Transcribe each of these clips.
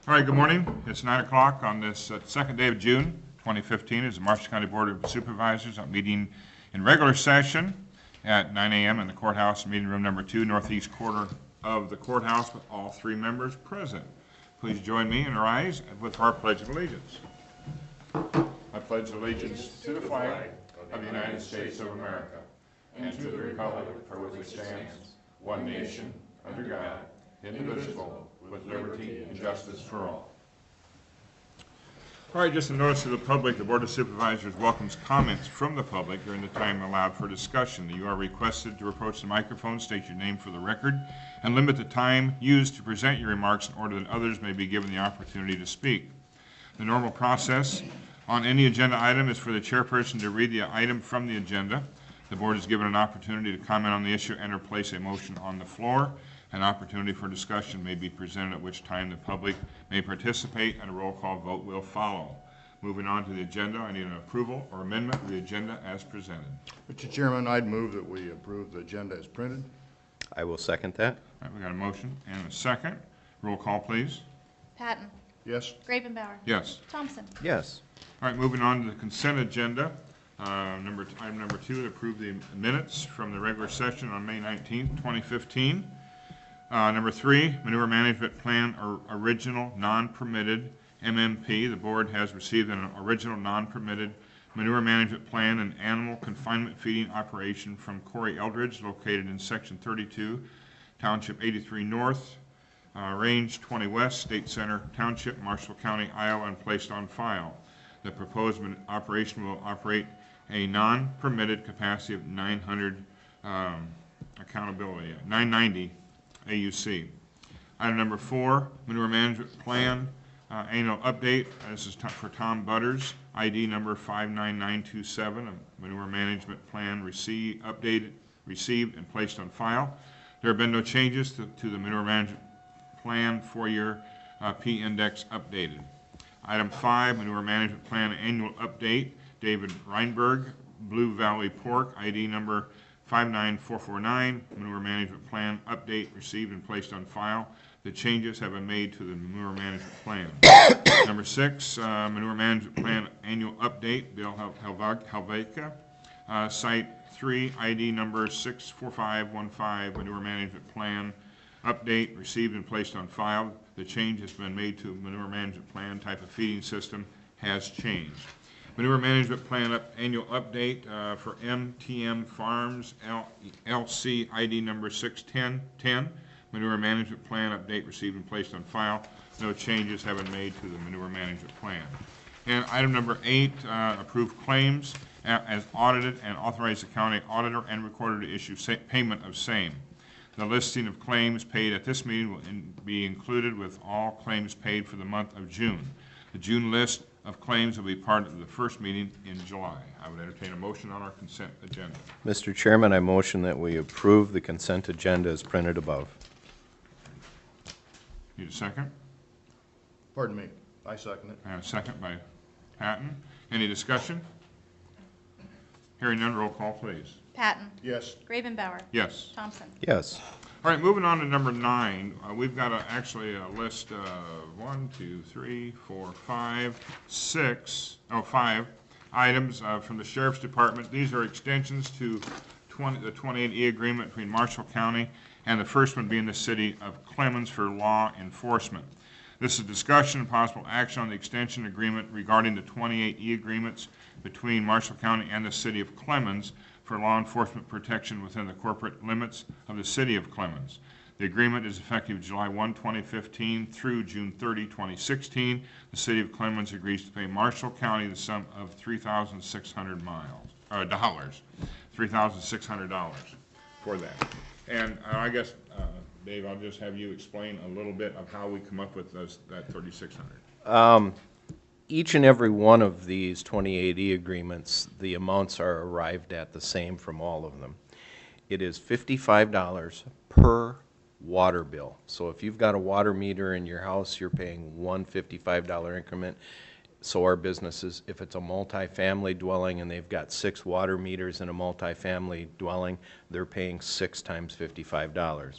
All right, good morning. It's 9 o'clock on this second day of June 2015. It's the Marshall County Board of Supervisors meeting in regular session at 9 a.m. in the courthouse, meeting room number 2, northeast quarter of the courthouse, with all 3 members present. Please join me and rise with our Pledge of Allegiance. I pledge allegiance to the flag of the United States of America and to the republic for which it stands, one nation, under God, indivisible, with liberty and justice for all. All right, just a notice to the public, the Board of Supervisors welcomes comments from the public during the time allowed for discussion. You are requested to approach the microphone, state your name for the record, and limit the time used to present your remarks in order that others may be given the opportunity to speak. The normal process on any agenda item is for the chairperson to read the item from the agenda. The board is given an opportunity to comment on the issue and or place a motion on the floor. An opportunity for discussion may be presented, at which time the public may participate, and a roll call vote will follow. Moving on to the agenda, I need an approval or amendment of the agenda as presented. Mr. Chairman, I'd move that we approve the agenda as printed. I will second that. All right, we got a motion and a second. Roll call, please. Patton. Yes. Gravenbauer. Yes. Thompson. Yes. All right, moving on to the consent agenda. Item number 2, to approve the minutes from the regular session on May 19th, 2015. Number 3, manure management plan or original non-permitted MMP. The board has received an original non-permitted manure management plan and animal confinement feeding operation from Corey Eldridge, located in section 32, township 83 North, range 20 West, State Center Township, Marshall County, Iowa, and placed on file. The proposed operation will operate a non-permitted capacity of 990 AUC. Item number 4, manure management plan annual update. This is for Tom Butters, ID number 59927. A manure management plan received and placed on file. There have been no changes to the manure management plan 4-year P index updated. Item 5, manure management plan annual update. David Reinberg, Blue Valley Pork, ID number 59449, manure management plan update received and placed on file. The changes have been made to the manure management plan. Number 6, manure management plan annual update. Bill Helveka, Site 3, ID number 64515, manure management plan update received and placed on file. The change has been made to manure management plan. Type of feeding system has changed. Manure management plan annual update for MTM Farms LC, ID number 61010. Manure management plan update received and placed on file. No changes have been made to the manure management plan. And item number 8, approve claims as audited and authorize the county auditor and recorder to issue payment of same. The listing of claims paid at this meeting will be included with all claims paid for the month of June. The June list of claims will be part of the first meeting in July. I would entertain a motion on our consent agenda. Mr. Chairman, I motion that we approve the consent agenda as printed above. Need a second? Pardon me. I second it. And a second by Patton. Any discussion? Hearing none, roll call, please. Patton. Yes. Gravenbauer. Yes. Thompson. Yes. All right, moving on to number 9. We've got actually a list of 5 items from the Sheriff's Department. These are extensions to the 28E agreement between Marshall County and the first one being the City of Clemens for law enforcement. This is discussion and possible action on the extension agreement regarding the 28E agreements between Marshall County and the City of Clemens for law enforcement protection within the corporate limits of the City of Clemens. The agreement is effective July 1, 2015 through June 30, 2016. The City of Clemens agrees to pay Marshall County the sum of $3,600 for that. And I guess, Dave, I'll just have you explain a little bit of how we come up with that $3,600. Each and every one of these 2080 agreements, the amounts are arrived at the same from all of them. It is $55 per water bill. So if you've got a water meter in your house, you're paying one $55 increment. So our businesses, if it's a multi-family dwelling and they've got 6 water meters in a multi-family dwelling, they're paying 6 times $55.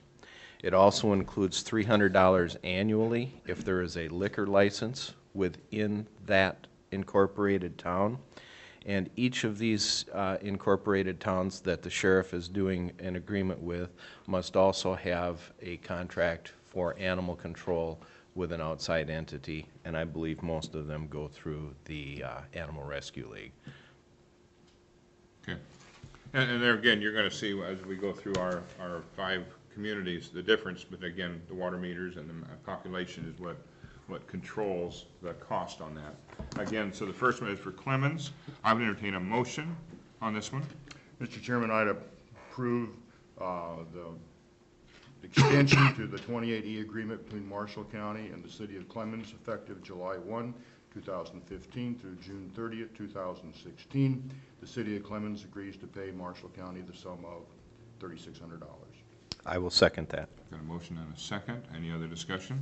It also includes $300 annually if there is a liquor license within that incorporated town. And each of these incorporated towns that the sheriff is doing an agreement with must also have a contract for animal control with an outside entity, and I believe most of them go through the Animal Rescue League. Okay. And there again, you're gonna see as we go through our 5 communities, the difference, but again, the water meters and the population is what controls the cost on that. Again, so the first one is for Clemens. I would entertain a motion on this one. Mr. Chairman, I'd approve the extension to the 28E agreement between Marshall County and the City of Clemens effective July 1, 2015 through June 30th, 2016. The City of Clemens agrees to pay Marshall County the sum of $3,600. I will second that. Got a motion and a second. Any other discussion?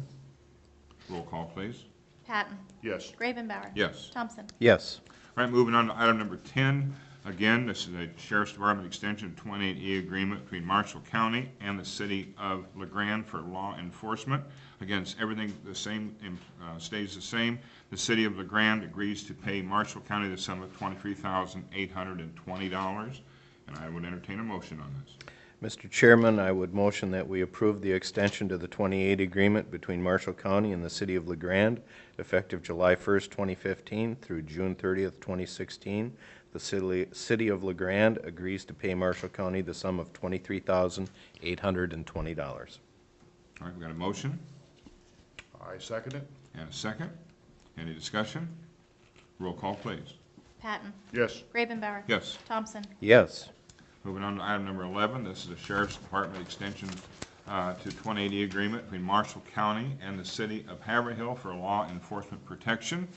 Roll call, please. Patton. Yes. Gravenbauer. Yes. Thompson. Yes. All right, moving on to item number 10. Again, this is a Sheriff's Department extension 28E agreement between Marshall County and the City of LeGrand for law enforcement. Again, everything the same, stays the same. The City of LeGrand agrees to pay Marshall County the sum of $23,820, and I would entertain a motion on this. Mr. Chairman, I would motion that we approve the extension to the 28 agreement between Marshall County and the City of LeGrand, effective July 1st, 2015 through June 30th, 2016. The City of LeGrand agrees to pay Marshall County the sum of $23,820. All right, we've got a motion I second it. and a second. Any discussion? Roll call, please. Patton. Yes. Gravenbauer. Yes. Thompson. Yes. Moving on to item number 11, this is a Sheriff's Department extension to 2080 agreement between Marshall County and the City of Haverhill for law enforcement protection.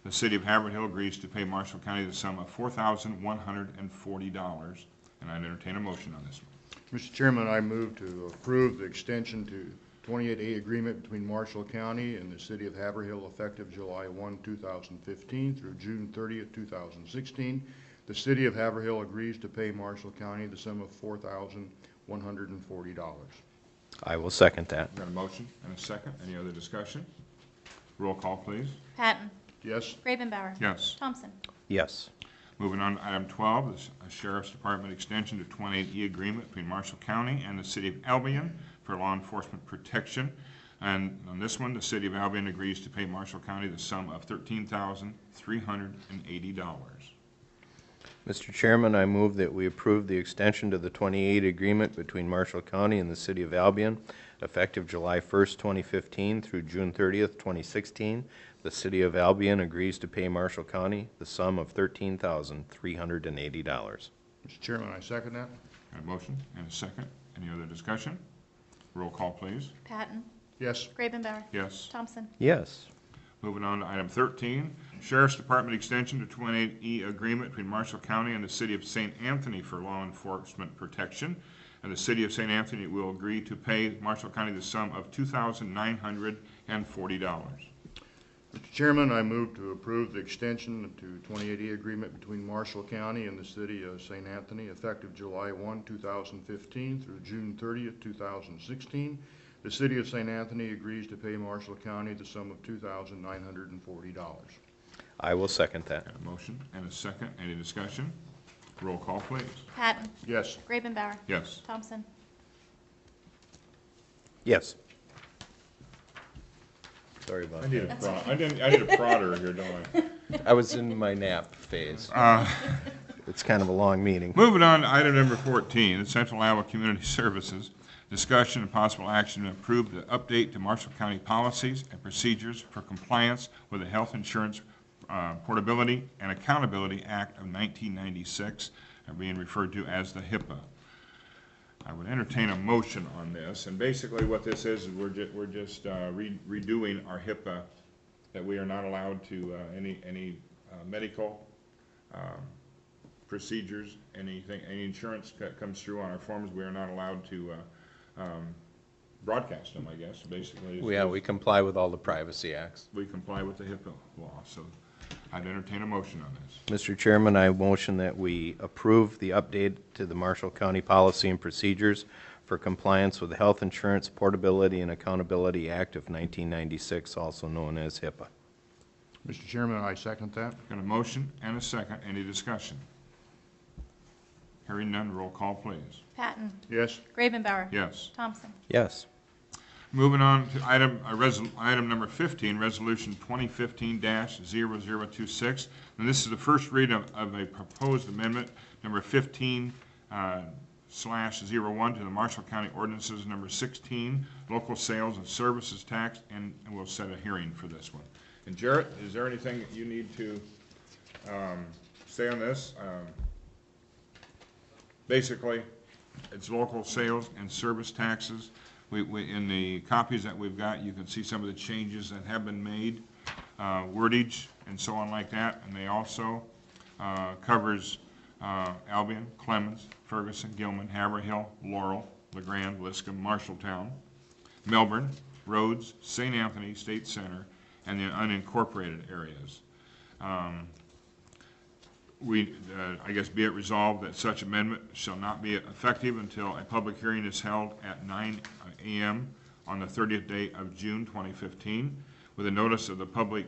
The City of Haverhill agrees to pay Marshall County the sum of $4,140, and I'd entertain a motion on this one. Mr. Chairman, I move to approve the extension to 28A agreement between Marshall County and the City of Haverhill effective July 1, 2015 through June 30th, 2016. The City of Haverhill agrees to pay Marshall County the sum of $4,140. I will second that. We've got a motion and a second. Any other discussion? Roll call, please. Patton. Yes. Gravenbauer. Yes. Thompson. Yes. Moving on to item 12, this is a Sheriff's Department extension to 28E agreement between Marshall County and the City of Albion for law enforcement protection. And on this one, the City of Albion agrees to pay Marshall County the sum of $13,380. Mr. Chairman, I move that we approve the extension to the 28 agreement between Marshall County and the City of Albion, effective July 1st, 2015 through June 30th, 2016. The City of Albion agrees to pay Marshall County the sum of $13,380. Mr. Chairman, I second that. Got a motion and a second. Any other discussion? Roll call, please. Patton. Yes. Gravenbauer. Yes. Thompson. Yes. Moving on to item 13, Sheriff's Department extension to 28E agreement between Marshall County and the City of St. Anthony for law enforcement protection. And the City of St. Anthony will agree to pay Marshall County the sum of $2,940. Mr. Chairman, I move to approve the extension to 28E agreement between Marshall County and the City of St. Anthony effective July 1, 2015 through June 30th, 2016. The City of St. Anthony agrees to pay Marshall County the sum of $2,940. I will second that. Got a motion and a second. Any discussion? Roll call, please. Patton. Yes. Gravenbauer. Yes. Thompson. Yes. Sorry about I need that. a I need a prodder here, don't I? I was in my nap phase. It's kind of a long meeting. Moving on to item number 14, the Central Iowa Community Services. Discussion and possible action to approve the update to Marshall County policies and procedures for compliance with the Health Insurance Portability and Accountability Act of 1996, being referred to as the HIPAA. I would entertain a motion on this, and basically what this is we're just redoing our HIPAA, that we are not allowed to any medical procedures, any insurance that comes through on our forms, we are not allowed to broadcast them, I guess, basically. Yeah, we comply with all the privacy acts. We comply with the HIPAA law, so I'd entertain a motion on this. Mr. Chairman, I motion that we approve the update to the Marshall County policy and procedures for compliance with the Health Insurance Portability and Accountability Act of 1996, also known as HIPAA. Mr. Chairman, I second that. Got a motion and a second. Any discussion? Hearing none, roll call, please. Patton. Yes. Gravenbauer. Yes. Thompson. Yes. Moving on to item number 15, Resolution 2015-0026. And this is the first read of a proposed amendment, number 15/01 to the Marshall County Ordinances, number 16, Local Sales and Services Tax, and we'll set a hearing for this one. And Jarrett, is there anything that you need to say on this? Basically, it's local sales and service taxes. In the copies that we've got, you can see some of the changes that have been made, wordage and so on like that. And they also covers Albion, Clemens, Ferguson, Gilman, Haverhill, Laurel, LeGrand, Liscum, Marshalltown, Melbourne, Rhodes, St. Anthony, State Center, and the unincorporated areas. I guess be it resolved that such amendment shall not be effective until a public hearing is held at 9 a.m. on the 30th day of June 2015, with a notice of the public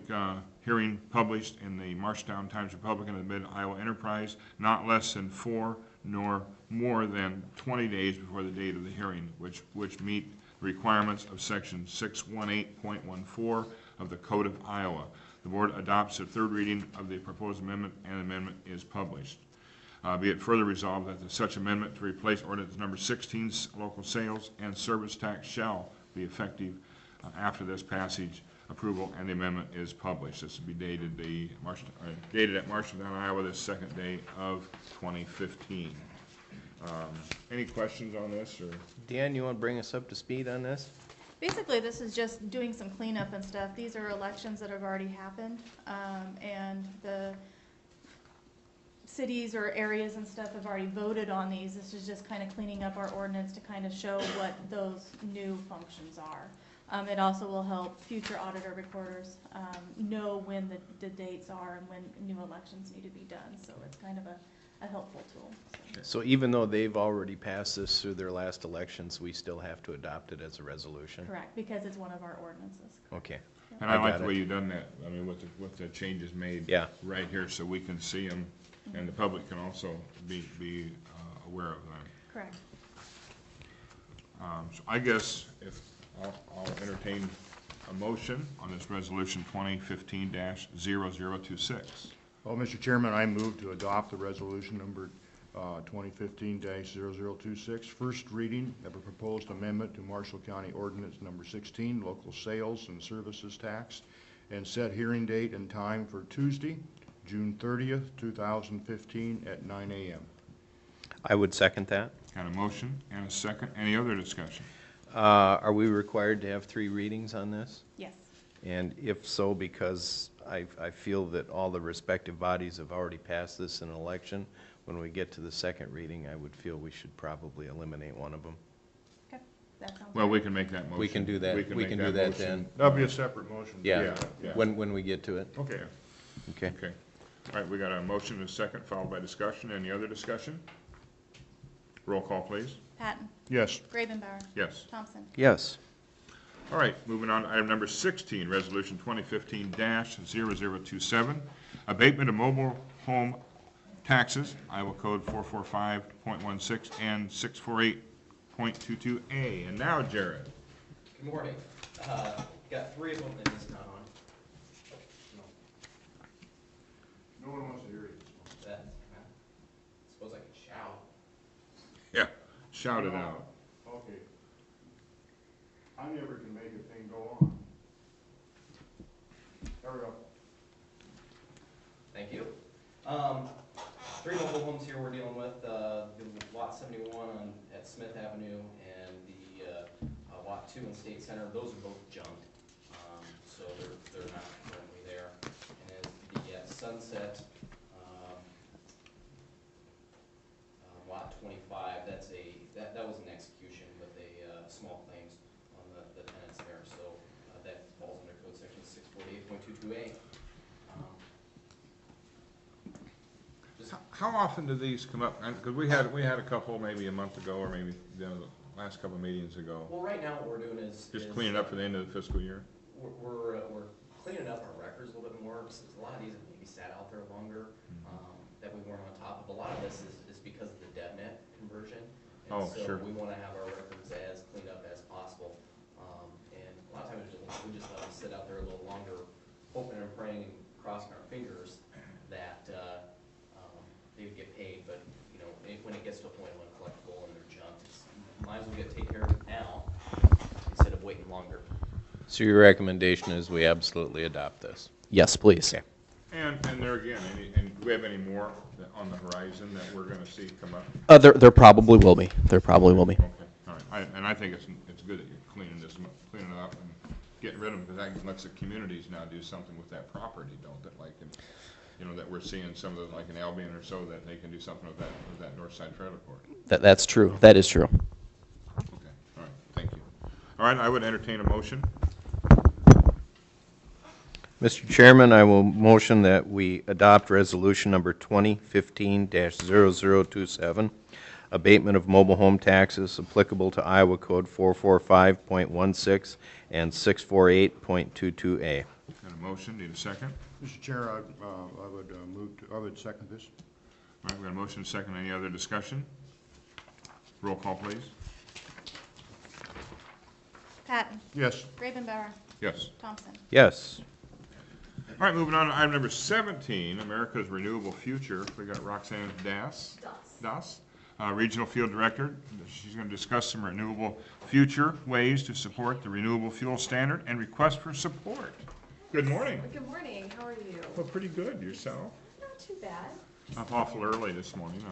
hearing published in the Marshalltown Times-Republican and the Mid-Iowa Enterprise not less than 4 nor more than 20 days before the date of the hearing, which meet the requirements of Section 618.14 of the Code of Iowa. The board adopts the third reading of the proposed amendment, and the amendment is published. Be it further resolved that such amendment to replace ordinance number 16, local sales and service tax, shall be effective after this passage, approval, and the amendment is published. This will be dated at Marshalltown, Iowa, the second day of 2015. Any questions on this? Or Dan, you want to bring us up to speed on this? Basically, this is just doing some cleanup and stuff. These are elections that have already happened, and the cities or areas and stuff have already voted on these. This is just kind of cleaning up our ordinance to kind of show what those new functions are. It also will help future auditor recorders know when the dates are and when new elections need to be done. So it's kind of a helpful tool. So even though they've already passed this through their last elections, we still have to adopt it as a resolution? Correct, because it's one of our ordinances. Okay. And I like got the it. way you've done that, I mean, with the changes made. Yeah. Right here, so we can see them, and the public can also be aware of them. Correct. So I guess if, I'll entertain a motion on this resolution 2015-0026. Well, Mr. Chairman, I move to adopt the resolution number 2015-0026, first reading of a proposed amendment to Marshall County Ordinance number 16, local sales and services tax, and set hearing date and time for Tuesday, June 30th, 2015 at 9 a.m. I would second that. Got a motion and a second. Any other discussion? Are we required to have 3 readings on this? Yes. And if so, because I feel that all the respective bodies have already passed this in an election, when we get to the second reading, I would feel we should probably eliminate one of them. Okay, that sounds Well, good. we can make that motion. We can do that. We make can do that motion. then. That'll be a separate motion. Yeah, Yeah. when we get to it. Okay, Okay. okay. All right, we got a motion and a second, followed by discussion. Any other discussion? Roll call, please. Patton. Yes. Gravenbauer. Yes. Thompson. Yes. All right, moving on to item number 16, Resolution 2015-0027, abatement of mobile home taxes, Iowa Code 445.16 and 648.22A. And now, Jared. Good morning. Got 3 of them in this not on. No one wants to hear it. That, suppose I could shout. Yeah, shout it out. Okay. I never can make a thing go on. There we go. Thank you. 3 mobile homes here we're dealing with, the lot 71 at Smith Avenue and the lot 2 in State Center. Those are both junked, so they're not currently there. And then the Sunset lot 25, that was an execution with a small claims on the tenants there, so that falls under code section 648.22A. How often do these come up? Because we had a couple maybe a month ago, or maybe last couple of meetings ago? Well, right now what we're doing is. Just cleaning up for the end of the fiscal year? We're cleaning up our records a little bit more, because a lot of these have maybe sat out there longer, that we weren't on top of. A lot of this is because of the DevNet conversion. Oh, sure. So we wanna have our records as cleaned up as possible. And a lot of times we just let them sit out there a little longer, hoping and praying and crossing our fingers that, they would get paid. But, you know, when it gets to a point when collectible and they're junked, might as well take care of it now instead of waiting longer. So your recommendation is we absolutely adopt this? Yes, please. And there again, and do we have any more on the horizon that we're gonna see come up? There probably will be. There probably will be. Okay, all right. And I think it's good that you're cleaning it up and getting rid of them, because that lets the communities now do something with that property, don't it? Like, you know, that we're seeing some of the, like in Albion or so, that they can do something with that north side trailer court. That's true. That is true. Okay, all right, thank you. All right, I would entertain a motion. Mr. Chairman, I will motion that we adopt resolution number 2015-0027, abatement of mobile home taxes applicable to Iowa Code 445.16 and 648.22A. Got a motion, need a second? Mr. Chair, I would second this. All right, we got a motion, and a second. Any other discussion? Roll call, please. Patton, Yes. Gravenbauer, Yes. Thompson. Yes. All right, moving on to item number 17, America's Renewable Future. We got Roxanne Das, Regional Field Director. She's going to discuss some renewable future ways to support the renewable fuel standard and request for support. Good morning. Good morning, how are you? Well, pretty good. Yourself? Not too bad. Up awful early this morning.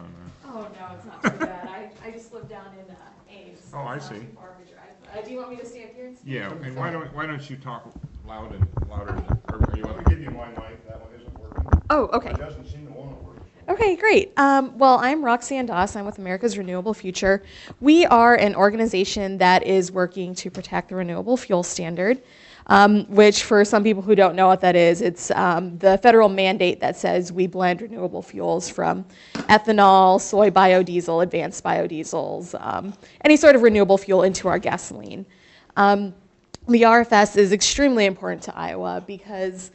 Oh, no, it's not too bad. I just live down in Ames. Oh, I It's not see. too far of a drive. Do you want me to stand here and speak? Yeah, and why don't you talk louder? Or are you Let on? me give you my mic, that one isn't working. Oh, okay. It doesn't seem to want to work. Okay, great. Well, I'm Roxanne Doss. I'm with America's Renewable Future. We are an organization that is working to protect the renewable fuel standard, which for some people who don't know what that is, it's the federal mandate that says we blend renewable fuels from ethanol, soy biodiesel, advanced biodiesels, any sort of renewable fuel into our gasoline. The RFS is extremely important to Iowa because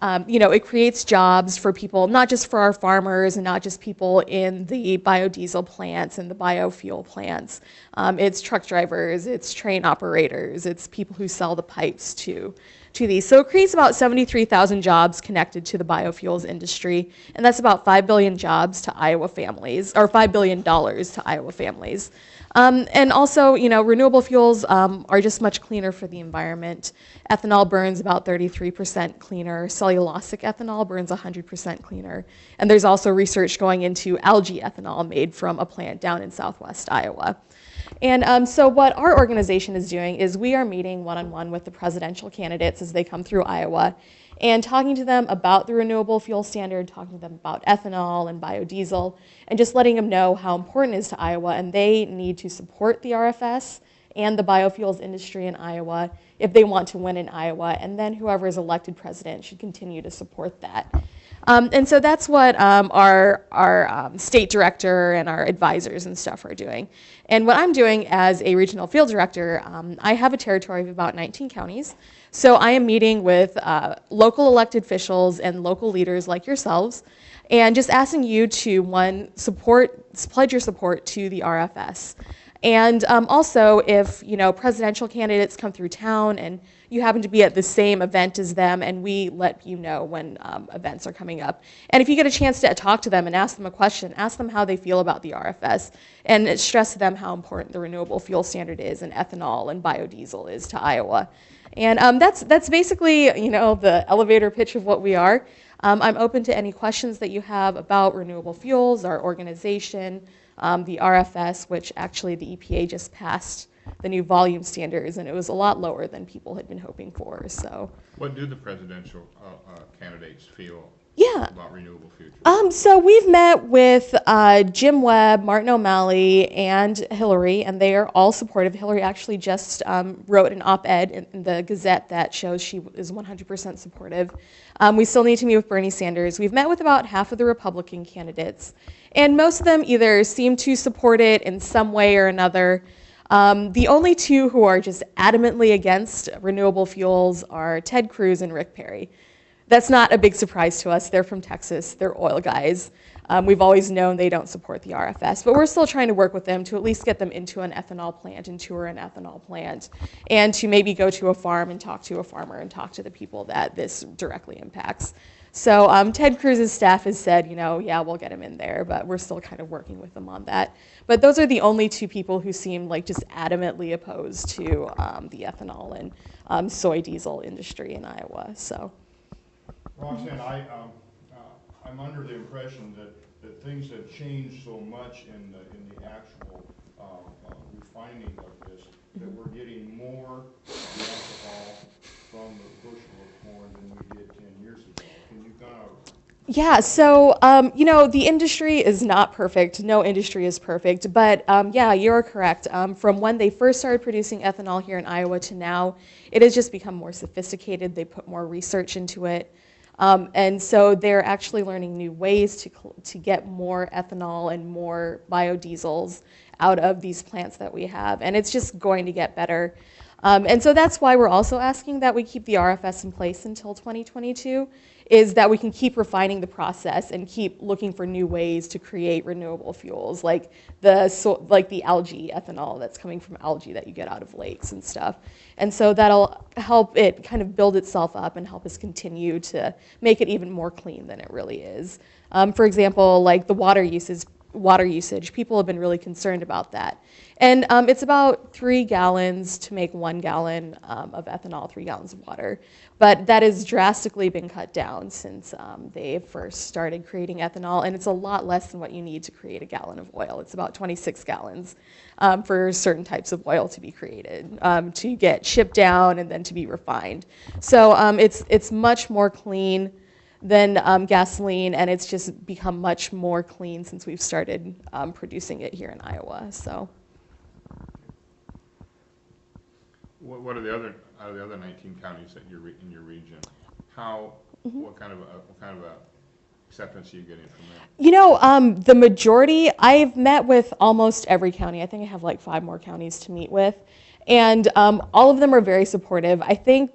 it creates jobs for people, not just for our farmers and not just people in the biodiesel plants and the biofuel plants. It's truck drivers, it's train operators, it's people who sell the pipes to these. So it creates about 73,000 jobs connected to the biofuels industry, and that's about 5 billion jobs to Iowa families, or $5 billion to Iowa families. And also, renewable fuels are just much cleaner for the environment. Ethanol burns about 33% cleaner. Cellulosic ethanol burns 100% cleaner. And there's also research going into algae ethanol made from a plant down in southwest Iowa. And so what our organization is doing is we are meeting one-on-one with the presidential candidates as they come through Iowa and talking to them about the renewable fuel standard, talking to them about ethanol and biodiesel, and just letting them know how important it is to Iowa, and they need to support the RFS and the biofuels industry in Iowa if they want to win in Iowa, and then whoever is elected president should continue to support that. And so that's what our state director and our advisors and stuff are doing. And what I'm doing as a regional field director, I have a territory of about 19 counties. So I am meeting with local elected officials and local leaders like yourselves, and just asking you to, one, pledge your support to the RFS. And also, if presidential candidates come through town and you happen to be at the same event as them, and we let you know when events are coming up. And if you get a chance to talk to them and ask them a question, ask them how they feel about the RFS, and stress to them how important the renewable fuel standard is, and ethanol and biodiesel is to Iowa. And that's basically the elevator pitch of what we are. I'm open to any questions that you have about renewable fuels, our organization, the RFS, which actually the EPA just passed the new volume standards, and it was a lot lower than people had been hoping for. So, What do the presidential candidates feel yeah. about renewable future? So we've met with Jim Webb, Martin O'Malley, and Hillary, and they are all supportive. Hillary actually just wrote an op-ed in the Gazette that shows she is 100% supportive. We still need to meet with Bernie Sanders. We've met with about half of the Republican candidates, and most of them either seem to support it in some way or another. The only two who are just adamantly against renewable fuels are Ted Cruz and Rick Perry. That's not a big surprise to us. They're from Texas. They're oil guys. We've always known they don't support the RFS, but we're still trying to work with them to at least get them into an ethanol plant and tour an ethanol plant, and to maybe go to a farm and talk to a farmer and talk to the people that this directly impacts. So Ted Cruz's staff has said, you know, yeah, we'll get him in there, but we're still kind of working with them on that. But those are the only two people who seem like just adamantly opposed to the ethanol and soy diesel industry in Iowa. So. Roxanne, I'm under the impression that things have changed so much in the actual refining of this, that we're getting more alcohol from the bushel of corn than we did 10 years ago. Can you kind of... Yeah, so, you know, the industry is not perfect. No industry is perfect. But, yeah, you're correct. From when they first started producing ethanol here in Iowa to now, it has just become more sophisticated. They put more research into it. And so they're actually learning new ways to get more ethanol and more biodiesels out of these plants that we have. And it's just going to get better. And so that's why we're also asking that we keep the RFS in place until 2022, is that we can keep refining the process and keep looking for new ways to create renewable fuels, like the algae ethanol that's coming from algae that you get out of lakes and stuff. And so that'll help it kind of build itself up and help us continue to make it even more clean than it really is. For example, like the water usage, people have been really concerned about that. And it's about 3 gallons to make 1 gallon of ethanol, 3 gallons of water. But that has drastically been cut down since they first started creating ethanol, and it's a lot less than what you need to create a gallon of oil. It's about 26 gallons for certain types of oil to be created, to get shipped down and then to be refined. So it's much more clean than gasoline, and it's just become much more clean since we've started producing it here in Iowa. So. What are the other, out of the other 19 counties that in your region? What kind of acceptance are you getting from them? You know, the majority, I've met with almost every county. I think I have like 5 more counties to meet with. And all of them are very supportive. I think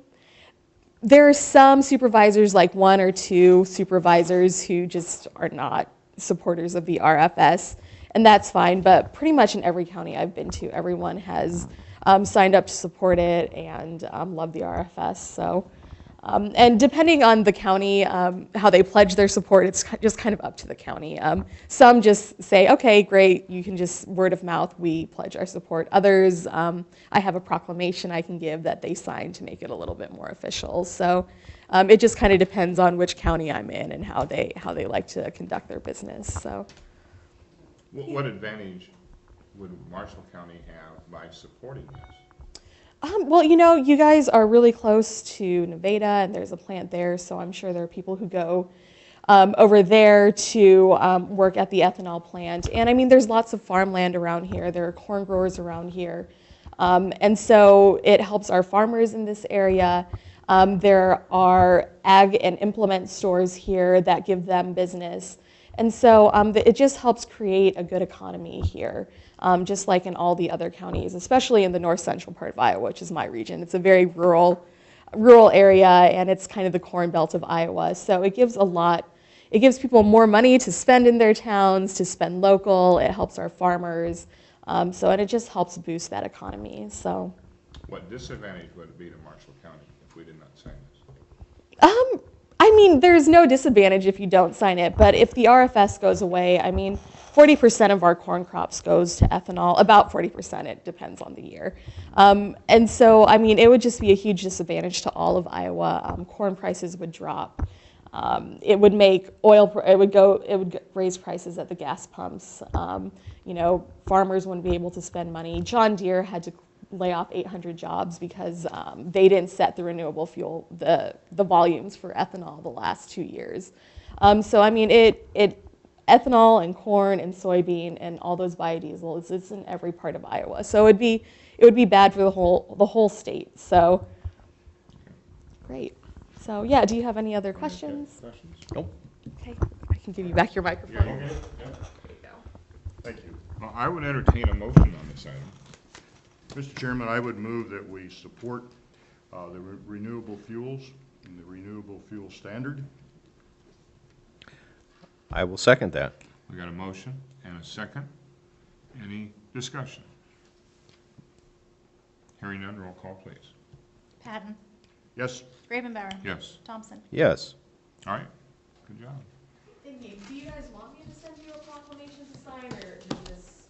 there are some supervisors, like 1 or 2 supervisors, who just are not supporters of the RFS. And that's fine. But pretty much in every county I've been to, everyone has signed up to support it and love the RFS. So, and depending on the county, how they pledge their support, it's just kind of up to the county. Some just say, okay, great, you can just word of mouth, we pledge our support. Others, I have a proclamation I can give that they sign to make it a little bit more official. So it just kind of depends on which county I'm in and how they like to conduct their business. So, What advantage would Marshall County have by supporting this? Well, you know, you guys are really close to Nevada, and there's a plant there, so I'm sure there are people who go over there to work at the ethanol plant. And I mean, there's lots of farmland around here. There are corn growers around here. And so it helps our farmers in this area. There are ag and implement stores here that give them business. And so it just helps create a good economy here, just like in all the other counties, especially in the north central part of Iowa, which is my region. It's a very rural area, and it's kind of the corn belt of Iowa. So it gives people more money to spend in their towns, to spend local. It helps our farmers. And it just helps boost that economy. So, What disadvantage would it be to Marshall County if we did not sign this? I mean, there's no disadvantage if you don't sign it, but if the RFS goes away, I mean, 40% of our corn crops goes to ethanol, about 40%, it depends on the year. And so, I mean, it would just be a huge disadvantage to all of Iowa. Corn prices would drop. It would make it would raise prices at the gas pumps. You know, farmers wouldn't be able to spend money. John Deere had to lay off 800 jobs because they didn't set the renewable fuel, the volumes for ethanol the last 2 years. So I mean, ethanol and corn and soybean and all those biodiesels, it's in every part of Iowa. So it would be bad for the whole state. So great. So yeah, do you have any other questions? Nope. Okay, I can give you back your microphone. Yeah, okay. There you go. Thank you. Well, I would entertain a motion on this item. Mr. Chairman, I would move that we support the renewable fuels and the renewable fuel standard. I will second that. We got a motion and a second. Any discussion? Hearing none, roll call, please. Patton, Yes? Gravenbauer, Yes. Thompson. Yes. All right, good job. Thank you. Do you guys want me to send you a proclamation to sign, or is this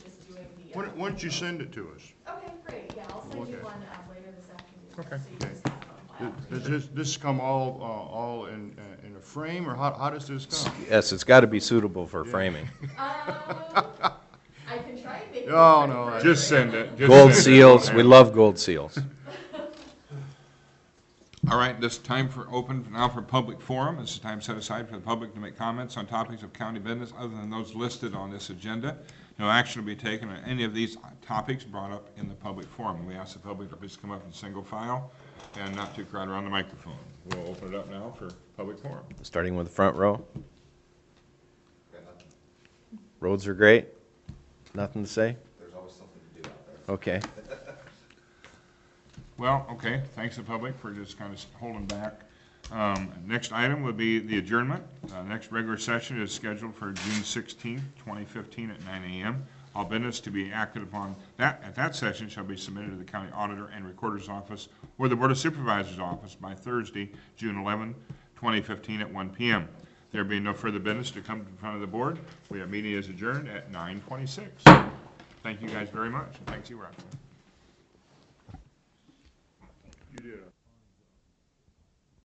just doing the? Why don't you send it to us? Okay, great. Yeah, I'll send you Okay. one later this afternoon. Okay. So you just have it on file. Does this come all in a frame, or how does this come? Yes, it's got to be suitable for framing. I can try and make it. Oh, no. Just send it. Just Gold send it. seals, we love gold seals. All right, this time for open now for public forum. This is time set aside for the public to make comments on topics of county business other than those listed on this agenda. No action will be taken on any of these topics brought up in the public forum. We ask the public to please come up in single file and not too crowded around the microphone. We'll open it up now for public forum. Starting with the front row. Roads are great. Nothing to say? There's always something to do out there. Okay. Well, okay, thanks the public for just kind of holding back. Next item would be the adjournment. Next regular session is scheduled for June 16, 2015 at 9 a.m. All business to be acted upon at that session shall be submitted to the county auditor and recorder's office or the Board of Supervisors office by Thursday, June 11, 2015 at 1 p.m. There being no further business to come in front of the board, we have meeting is adjourned at 9:26. Thank you guys very much, and thanks you, Roxanne.